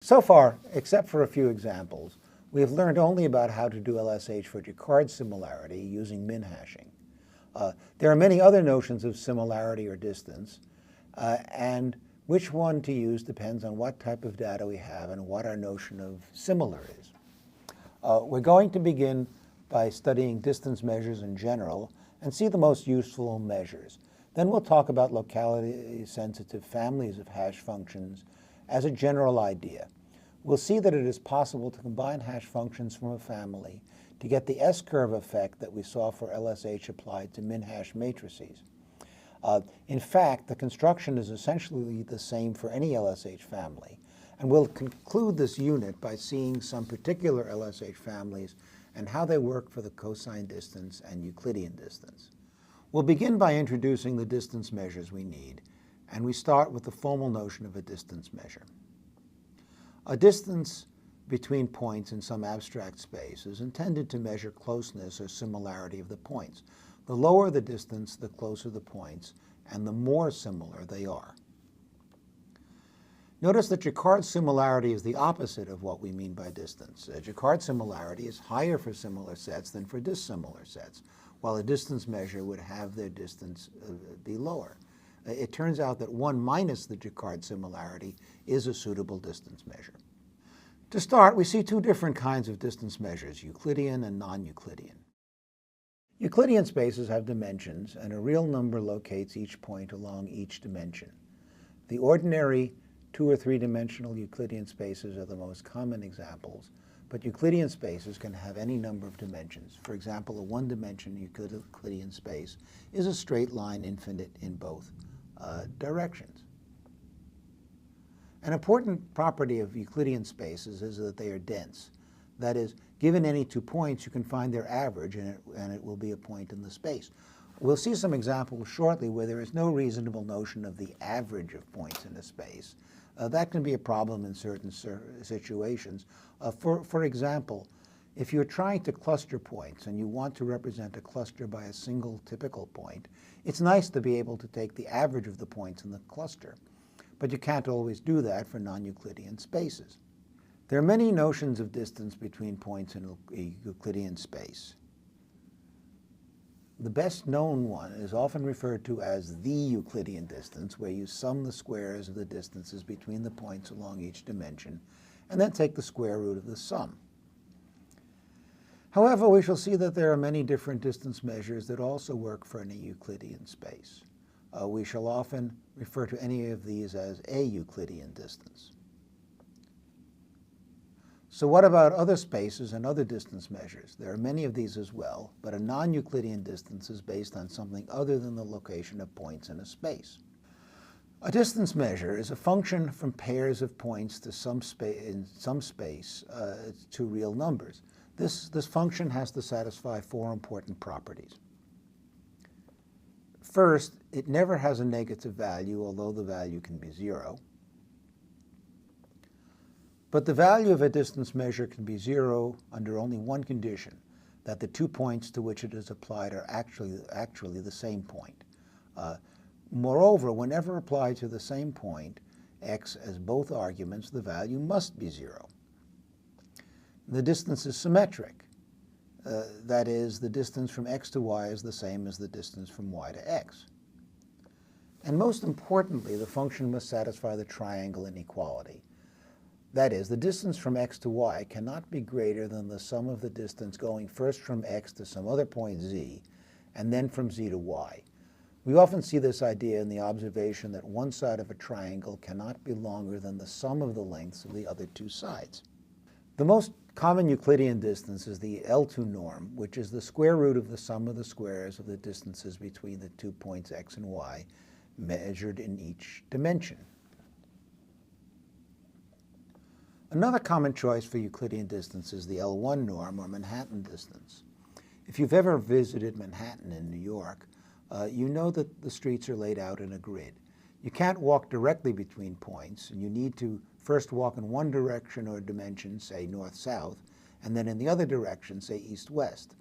So far, except for a few examples, we have learned only about how to do LSH for Jaccard similarity using min-hashing. There are many other notions of similarity or distance, and which one to use depends on what type of data we have and what our notion of similar is. We're going to begin by studying distance measures in general and see the most useful measures. Then we'll talk about locality-sensitive families of hash functions as a general idea. We'll see that it is possible to combine hash functions from a family to get the S-curve effect that we saw for LSH applied to min-hash matrices. In fact, the construction is essentially the same for any LSH family, and we'll conclude this unit by seeing some particular LSH families and how they work for the cosine distance and Euclidean distance. We'll begin by introducing the distance measures we need, and we start with the formal notion of a distance measure. A distance between points in some abstract space is intended to measure closeness or similarity of the points. The lower the distance, the closer the points, and the more similar they are. Notice that Jaccard similarity is the opposite of what we mean by distance. Jaccard similarity is higher for similar sets than for dissimilar sets, while a distance measure would have their distance be lower. It turns out that 1 minus the Jaccard similarity is a suitable distance measure. To start, we see two different kinds of distance measures, Euclidean and non-Euclidean. Euclidean spaces have dimensions, and a real number locates each point along each dimension. The ordinary 2- or 3-dimensional Euclidean spaces are the most common examples, but Euclidean spaces can have any number of dimensions. For example, a 1-dimensional Euclidean space is a straight line infinite in both directions. An important property of Euclidean spaces is that they are dense. That is, given any 2 points, you can find their average, and it will be a point in the space. We'll see some examples shortly where there is no reasonable notion of the average of points in a space. That can be a problem in certain situations. For example, if you're trying to cluster points and you want to represent a cluster by a single typical point, it's nice to be able to take the average of the points in the cluster. But you can't always do that for non-Euclidean spaces. There are many notions of distance between points in a Euclidean space. The best known one is often referred to as the Euclidean distance, where you sum the squares of the distances between the points along each dimension, and then take the square root of the sum. However, we shall see that there are many different distance measures that also work for any Euclidean space. We shall often refer to any of these as a Euclidean distance. So what about other spaces and other distance measures? There are many of these as well, but a non-Euclidean distance is based on something other than the location of points in a space. A distance measure is a function from pairs of points to in some space to real numbers. This function has to satisfy 4 important properties. First, it never has a negative value, although the value can be 0. But the value of a distance measure can be 0 under only one condition, that the 2 points to which it is applied are actually the same point. Moreover, whenever applied to the same point, x as both arguments, the value must be 0. The distance is symmetric. That is, the distance from x to y is the same as the distance from y to x. And most importantly, the function must satisfy the triangle inequality. That is, the distance from x to y cannot be greater than the sum of the distance going first from x to some other point z, and then from z to y. We often see this idea in the observation that one side of a triangle cannot be longer than the sum of the lengths of the other 2 sides. The most common Euclidean distance is the L2 norm, which is the square root of the sum of the squares of the distances between the 2 points x and y, measured in each dimension. Another common choice for Euclidean distance is the L1 norm, or Manhattan distance. If you've ever visited Manhattan in New York, you know that the streets are laid out in a grid. You can't walk directly between points, and you need to first walk in one direction or dimension, say north-south, and then in the other direction, say east-west.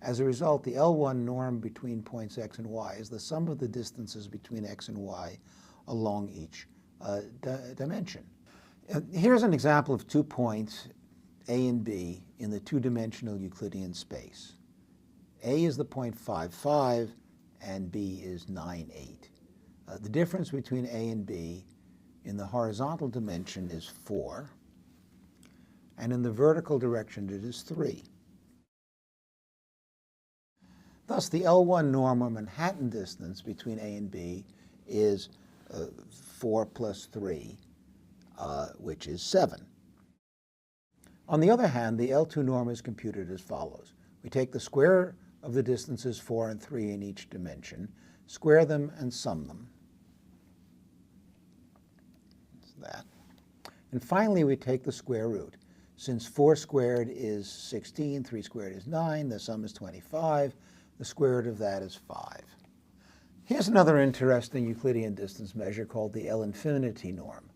As a result, the L1 norm between points x and y is the sum of the distances between x and y along each dimension. Here's an example of 2 points, A and B, in the two-dimensional Euclidean space. A is the point 5, 5, and B is 9, 8. The difference between A and B in the horizontal dimension is 4, and in the vertical direction it is 3. Thus, the L1 norm or Manhattan distance between A and B is 4 plus 3, which is 7. On the other hand, the L2 norm is computed as follows. We take the square of the distances 4 and 3 in each dimension, square them, and sum them. That's that. And finally, we take the square root. Since 4 squared is 16, 3 squared is 9, the sum is 25. The square root of that is 5. Here's another interesting Euclidean distance measure called the L infinity norm.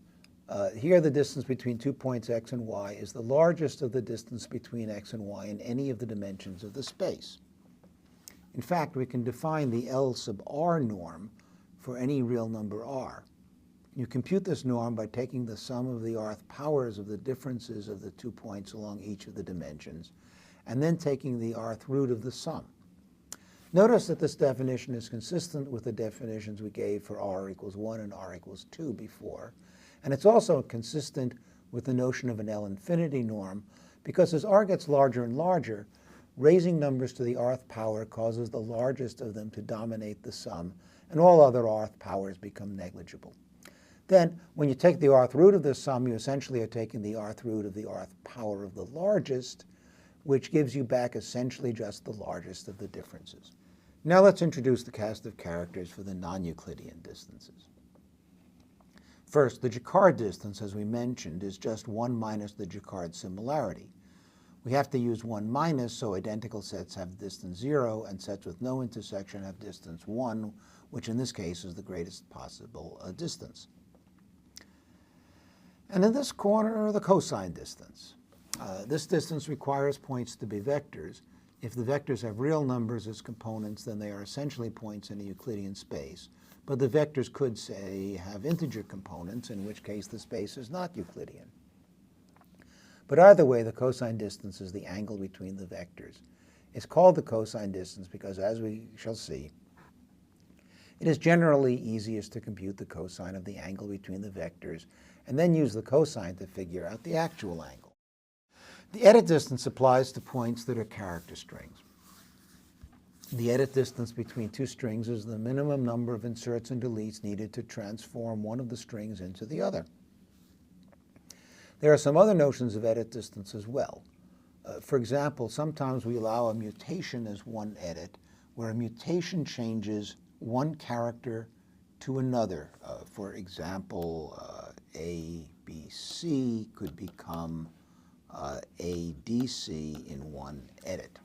Here the distance between 2 points x and y is the largest of the distance between x and y in any of the dimensions of the space. In fact, we can define the L sub r norm for any real number r. You compute this norm by taking the sum of the rth powers of the differences of the 2 points along each of the dimensions, and then taking the rth root of the sum. Notice that this definition is consistent with the definitions we gave for r equals 1 and r equals 2 before, and it's also consistent with the notion of an L infinity norm, because as r gets larger and larger, raising numbers to the rth power causes the largest of them to dominate the sum, and all other rth powers become negligible. Then, when you take the rth root of this sum, you essentially are taking the rth root of the rth power of the largest, which gives you back essentially just the largest of the differences. Now let's introduce the cast of characters for the non-Euclidean distances. First, the Jacquard distance, as we mentioned, is just 1 minus the Jacquard similarity. We have to use 1 minus, so identical sets have distance 0, and sets with no intersection have distance 1, which in this case is the greatest possible distance. And in this corner, the cosine distance. This distance requires points to be vectors. If the vectors have real numbers as components, then they are essentially points in a Euclidean space. But the vectors could, say, have integer components, in which case the space is not Euclidean. But either way, the cosine distance is the angle between the vectors. It's called the cosine distance because, as we shall see, it is generally easiest to compute the cosine of the angle between the vectors and then use the cosine to figure out the actual angle. The edit distance applies to points that are character strings. The edit distance between two strings is the minimum number of inserts and deletes needed to transform one of the strings into the other. There are some other notions of edit distance as well. For example, sometimes we allow a mutation as one edit, where a mutation changes one character to another. For example, ABC could become ADC in one edit.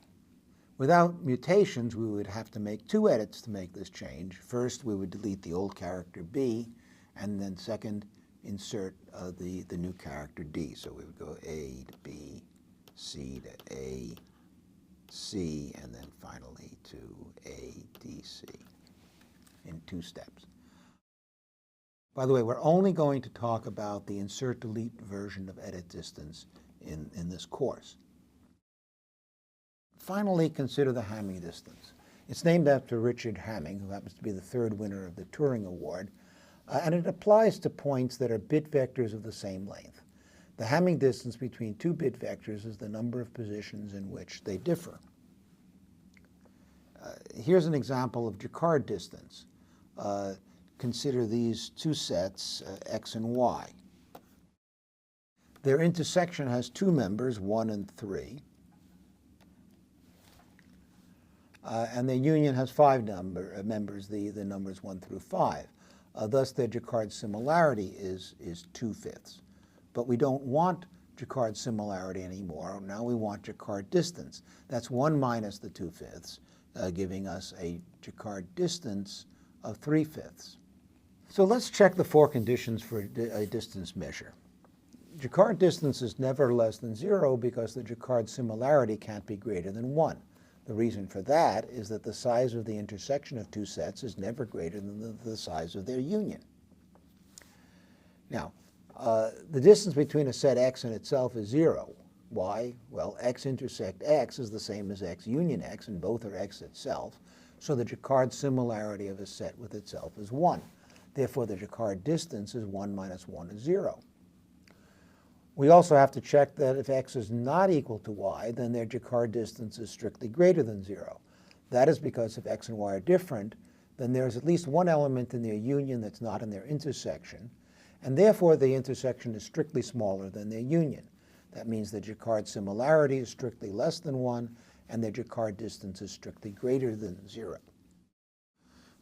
Without mutations, we would have to make two edits to make this change. First, we would delete the old character B, and then second, insert the new character D. So we would go A to B, C to A, C, and then finally to ADC in 2 steps. By the way, we're only going to talk about the insert-delete version of edit distance in this course. Finally, consider the Hamming distance. It's named after Richard Hamming, who happens to be the 3rd winner of the Turing Award, and it applies to points that are bit vectors of the same length. The Hamming distance between 2 bit vectors is the number of positions in which they differ. Here's an example of Jacquard distance. Consider these 2 sets, x and y. Their intersection has 2 members, 1 and 3. And their union has 5 members, the numbers 1 through 5. Thus, their Jacquard similarity is 2/5. But we don't want Jacquard similarity anymore. Now we want Jacquard distance. That's 1 minus the 2/5, giving us a Jacquard distance of 3/5. So let's check the 4 conditions for a distance measure. Jacquard distance is never less than 0 because the Jacquard similarity can't be greater than 1. The reason for that is that the size of the intersection of 2 sets is never greater than the size of their union. Now, The distance between a set X and itself is 0. Why? Well, X intersect X is the same as X union X, and both are X itself. So the Jaccard similarity of a set with itself is 1. Therefore, the Jaccard distance is 1 minus 1 is 0. We also have to check that if X is not equal to Y, then their Jaccard distance is strictly greater than 0. That is because if X and Y are different, then there's at least one element in their union that's not in their intersection, and therefore the intersection is strictly smaller than their union. That means the Jaccard similarity is strictly less than 1, and their Jaccard distance is strictly greater than 0.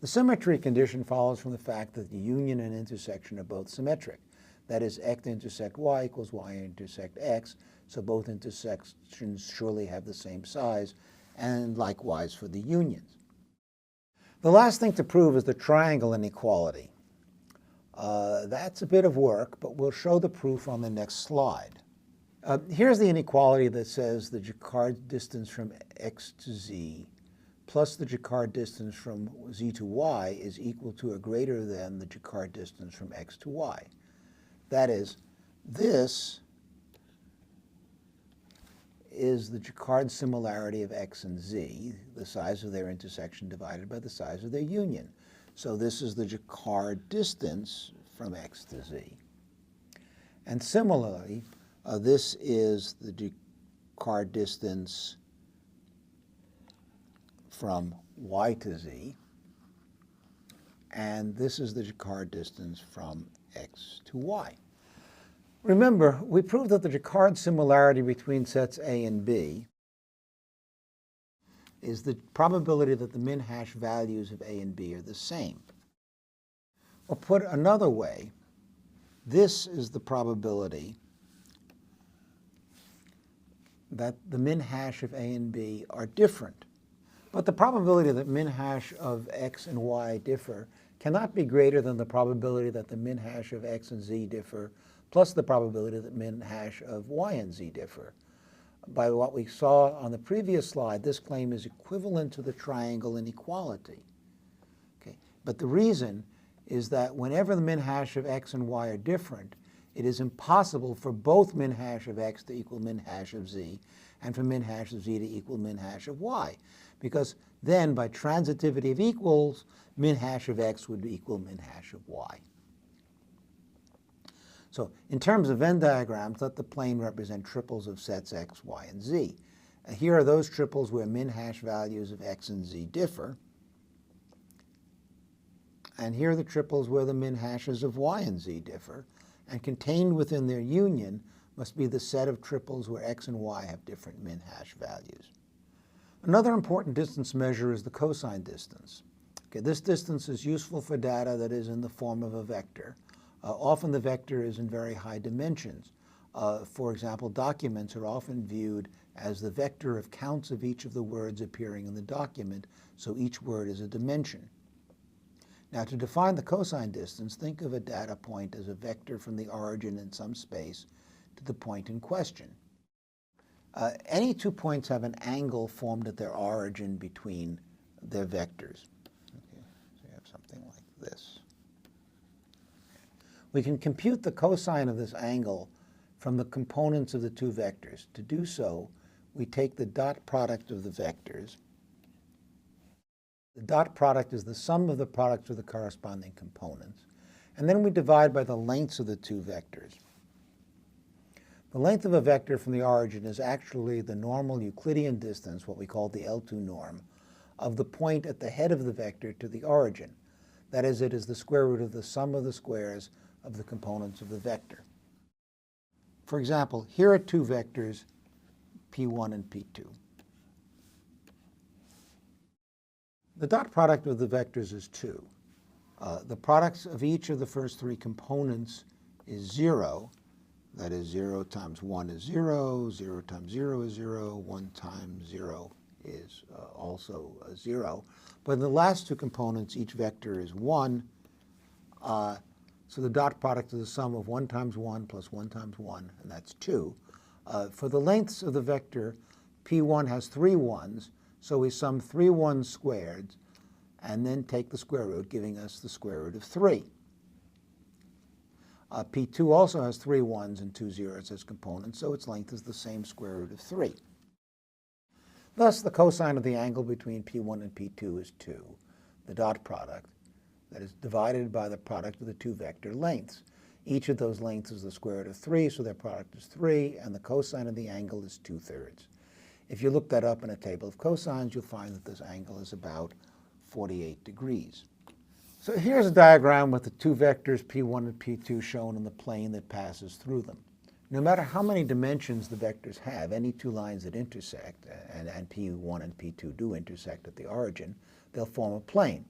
The symmetry condition follows from the fact that the union and intersection are both symmetric. That is, X intersect Y equals Y intersect X, so both intersections surely have the same size, and likewise for the unions. The last thing to prove is the triangle inequality. That's a bit of work, but we'll show the proof on the next slide. Here's the inequality that says the Jaccard distance from X to Z plus the Jaccard distance from Z to Y is equal to or greater than the Jaccard distance from X to Y. That is, this is the Jaccard similarity of X and Z, the size of their intersection divided by the size of their union. So this is the Jaccard distance from X to Z. And similarly, this is the Jaccard distance from Y to Z, and this is the Jaccard distance from X to Y. Remember, we proved that the Jaccard similarity between sets A and B is the probability that the min-hash values of A and B are the same. Or put another way, this is the probability that the min-hash of A and B are different. But the probability that min-hash of X and Y differ cannot be greater than the probability that the min-hash of X and Z differ, plus the probability that min-hash of Y and Z differ. By what we saw on the previous slide, this claim is equivalent to the triangle inequality. Okay. But the reason is that whenever the min-hash of X and Y are different, it is impossible for both min-hash of X to equal min-hash of Z and for min-hash of Z to equal min-hash of Y, because then by transitivity of equals, min-hash of X would equal min-hash of Y. So in terms of Venn diagrams, let the plane represent triples of sets X, Y, and Z. Here are those triples where min-hash values of X and Z differ. And here are the triples where the min-hashes of Y and Z differ. And contained within their union must be the set of triples where X and Y have different min-hash values. Another important distance measure is the cosine distance. Okay, this distance is useful for data that is in the form of a vector. Often the vector is in very high dimensions. For example, documents are often viewed as the vector of counts of each of the words appearing in the document, so each word is a dimension. Now, to define the cosine distance, think of a data point as a vector from the origin in some space to the point in question. Any 2 points have an angle formed at their origin between their vectors. Okay, so you have something like this. We can compute the cosine of this angle from the components of the 2 vectors. To do so, we take the dot product of the vectors. The dot product is the sum of the products of the corresponding components. And then we divide by the lengths of the 2 vectors. The length of a vector from the origin is actually the normal Euclidean distance, what we call the L2 norm, of the point at the head of the vector to the origin. That is, it is the square root of the sum of the squares of the components of the vector. For example, here are 2 vectors, P1 and P2. The dot product of the vectors is 2. The products of each of the first 3 components is 0. That is, 0 times 1 is 0, 0 times 0 is 0, 1 times 0 is also 0. But in the last 2 components, each vector is 1. So the dot product is the sum of 1 times 1 plus 1 times 1, and that's 2. For the lengths of the vector, P1 has 3 1s, so we sum 3 1s squared, and then take the square root, giving us the square root of 3. P2 also has 3 1s and 2 zeros as components, so its length is the same square root of 3. Thus, the cosine of the angle between P1 and P2 is 2, the dot product, that is divided by the product of the two vector lengths. Each of those lengths is the square root of 3, so their product is 3, and the cosine of the angle is 2/3. If you look that up in a table of cosines, you'll find that this angle is about 48 degrees. So here's a diagram with the two vectors P1 and P2 shown in the plane that passes through them. No matter how many dimensions the vectors have, any two lines that intersect, and P1 and P2 do intersect at the origin, they'll form a plane.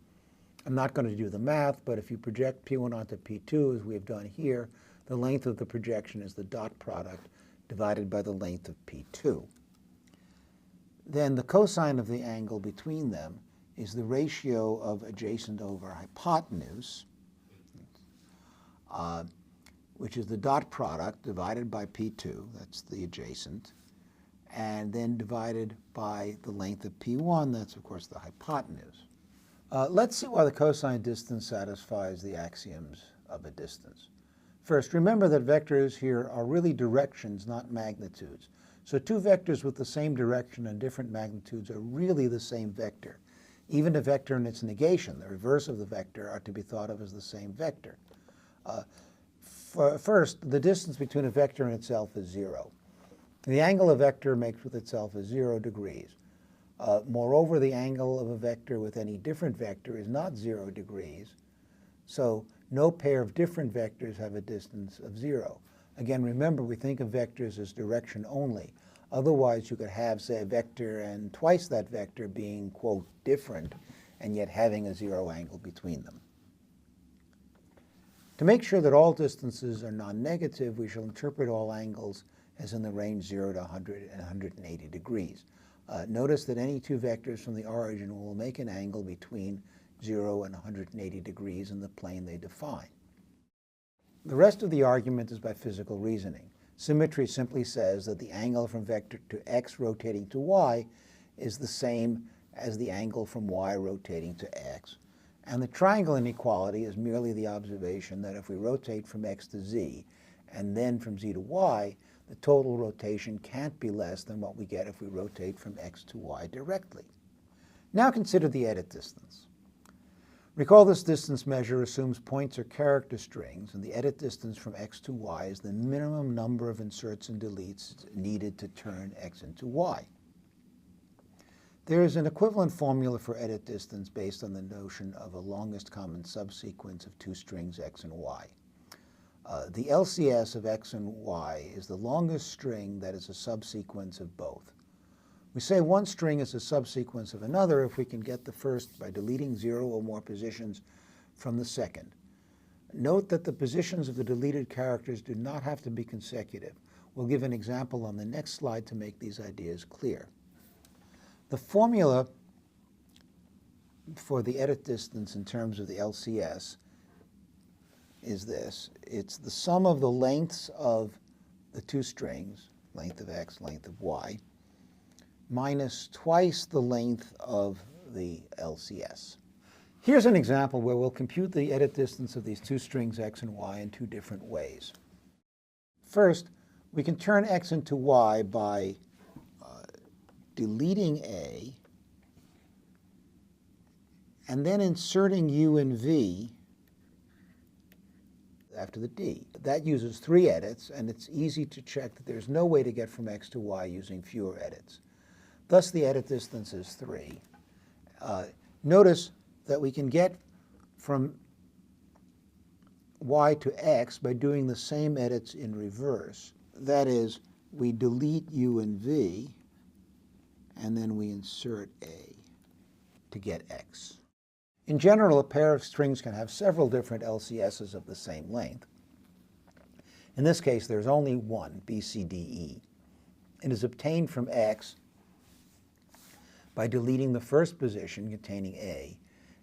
I'm not going to do the math, but if you project P1 onto P2, as we have done here, the length of the projection is the dot product divided by the length of P2. Then the cosine of the angle between them is the ratio of adjacent over hypotenuse, which is the dot product divided by P2, that's the adjacent, and then divided by the length of P1, that's of course the hypotenuse. Let's see why the cosine distance satisfies the axioms of a distance. First, remember that vectors here are really directions, not magnitudes. So two vectors with the same direction and different magnitudes are really the same vector. Even a vector and its negation, the reverse of the vector, are to be thought of as the same vector. First, the distance between a vector and itself is 0. The angle a vector makes with itself is 0 degrees. Moreover, the angle of a vector with any different vector is not 0 degrees, so no pair of different vectors have a distance of 0. Again, remember, we think of vectors as direction only. Otherwise, you could have, say, a vector and twice that vector being, quote, different, and yet having a 0 angle between them. To make sure that all distances are non-negative, we shall interpret all angles as in the range 0 to 100 and 180 degrees. Notice that any two vectors from the origin will make an angle between 0 and 180 degrees in the plane they define. The rest of the argument is by physical reasoning. Symmetry simply says that the angle from vector to x rotating to y is the same as the angle from y rotating to x. And the triangle inequality is merely the observation that if we rotate from x to z and then from z to y, the total rotation can't be less than what we get if we rotate from x to y directly. Now consider the edit distance. Recall this distance measure assumes points are character strings, and the edit distance from x to y is the minimum number of inserts and deletes needed to turn x into y. There is an equivalent formula for edit distance based on the notion of a longest common subsequence of two strings x and y. The LCS of x and y is the longest string that is a subsequence of both. We say one string is a subsequence of another if we can get the first by deleting 0 or more positions from the second. Note that the positions of the deleted characters do not have to be consecutive. We'll give an example on the next slide to make these ideas clear. The formula for the edit distance in terms of the LCS is this. It's the sum of the lengths of the two strings, length of x, length of y, minus twice the length of the LCS. Here's an example where we'll compute the edit distance of these two strings x and y in two different ways. First, we can turn x into y by deleting a and then inserting u and v after the d. That uses 3 edits, and it's easy to check that there's no way to get from x to y using fewer edits. Thus, the edit distance is 3. Notice that we can get from y to x by doing the same edits in reverse. That is, we delete u and v, and then we insert a to get x. In general, a pair of strings can have several different LCSs of the same length. In this case, there's only one, B, C, D, E. It is obtained from x by deleting the first position containing a,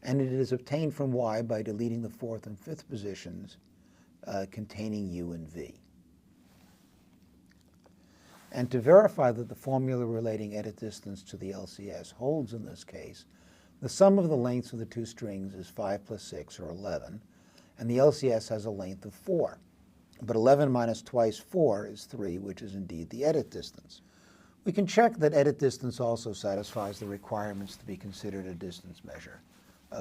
and it is obtained from y by deleting the fourth and fifth positions containing u and v. And to verify that the formula relating edit distance to the LCS holds in this case, the sum of the lengths of the two strings is 5 plus 6, or 11, and the LCS has a length of 4. But 11 minus twice 4 is 3, which is indeed the edit distance. We can check that edit distance also satisfies the requirements to be considered a distance measure.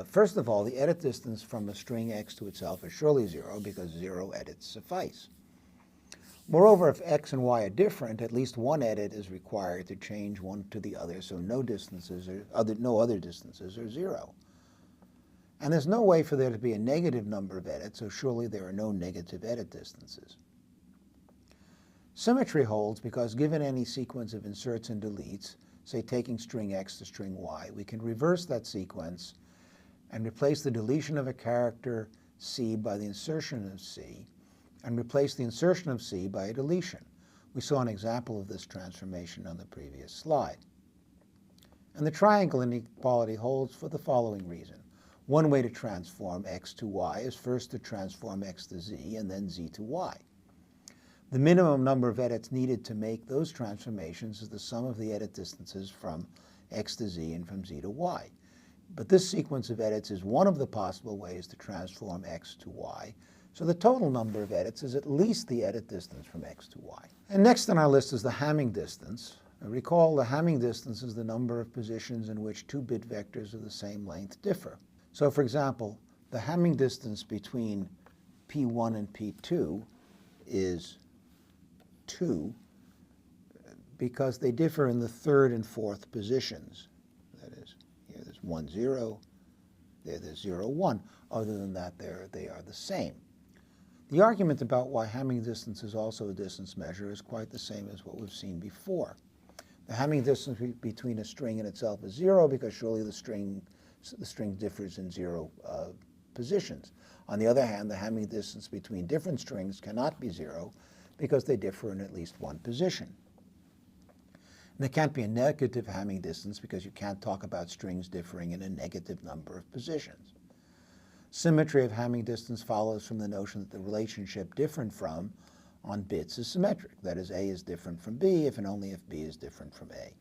First of all, the edit distance from a string x to itself is surely 0 because 0 edits suffice. Moreover, if x and y are different, at least one edit is required to change one to the other, so no other distances are 0. And there's no way for there to be a negative number of edits, so surely there are no negative edit distances. Symmetry holds because given any sequence of inserts and deletes, say taking string x to string y, we can reverse that sequence and replace the deletion of a character c by the insertion of c, and replace the insertion of c by a deletion. We saw an example of this transformation on the previous slide. And the triangle inequality holds for the following reason. One way to transform x to y is first to transform x to z and then z to y. The minimum number of edits needed to make those transformations is the sum of the edit distances from x to z and from z to y. But this sequence of edits is one of the possible ways to transform x to y, so the total number of edits is at least the edit distance from x to y. And next on our list is the Hamming distance. Recall the Hamming distance is the number of positions in which two bit vectors of the same length differ. So for example, the Hamming distance between p1 and p2 is 2 because they differ in the third and fourth positions. That is, here there's 1, 0, there's 0, 1. Other than that, they are the same. The argument about why Hamming distance is also a distance measure is quite the same as what we've seen before. The Hamming distance between a string and itself is 0 because surely the string differs in 0 positions. On the other hand, the Hamming distance between different strings cannot be 0 because they differ in at least one position. And there can't be a negative Hamming distance because you can't talk about strings differing in a negative number of positions. Symmetry of Hamming distance follows from the notion that the relationship different from on bits is symmetric. That is, A is different from B if and only if B is different from A.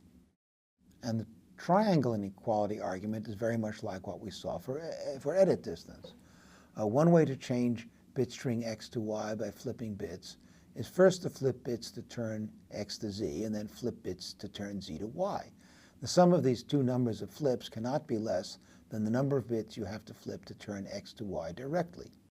And the triangle inequality argument is very much like what we saw for edit distance. One way to change bit string x to y by flipping bits is first to flip bits to turn x to z, and then flip bits to turn z to y. The sum of these two numbers of flips cannot be less than the number of bits you have to flip to turn x to y directly.